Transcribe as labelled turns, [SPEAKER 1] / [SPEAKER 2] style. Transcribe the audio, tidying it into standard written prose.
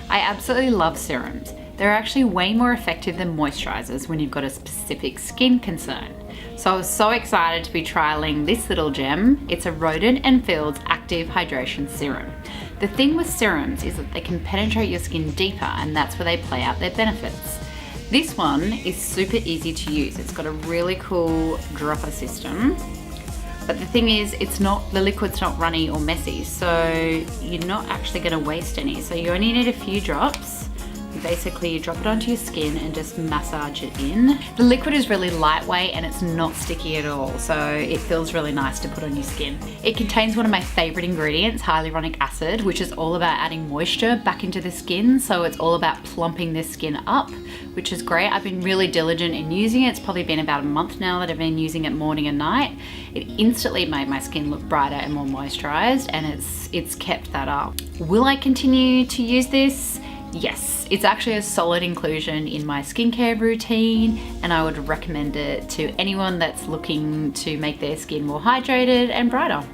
[SPEAKER 1] I absolutely love serums. They're actually way more effective than moisturizers when you've got a specific skin concern. So I was so excited to be trialing this little gem. It's a Rodan and Fields Active Hydration Serum. The thing with serums is that they can penetrate your skin deeper, and that's where they play out their benefits. This one is super easy to use. It's got a really cool dropper system. But the thing is, the liquid's not runny or messy, so you're not actually gonna waste any. So you only need a few drops. Basically, you drop it onto your skin and just massage it in. The liquid is really lightweight and it's not sticky at all, so it feels really nice to put on your skin. It contains one of my favorite ingredients, hyaluronic acid, which is all about adding moisture back into the skin. So it's all about plumping this skin up, which is great. I've been really diligent in using it. It's probably been about a month now that I've been using it morning and night. It instantly made my skin look brighter and more moisturized, and it's kept that up. Will I continue to use this? Yes, it's actually a solid inclusion in my skincare routine, and I would recommend it to anyone that's looking to make their skin more hydrated and brighter.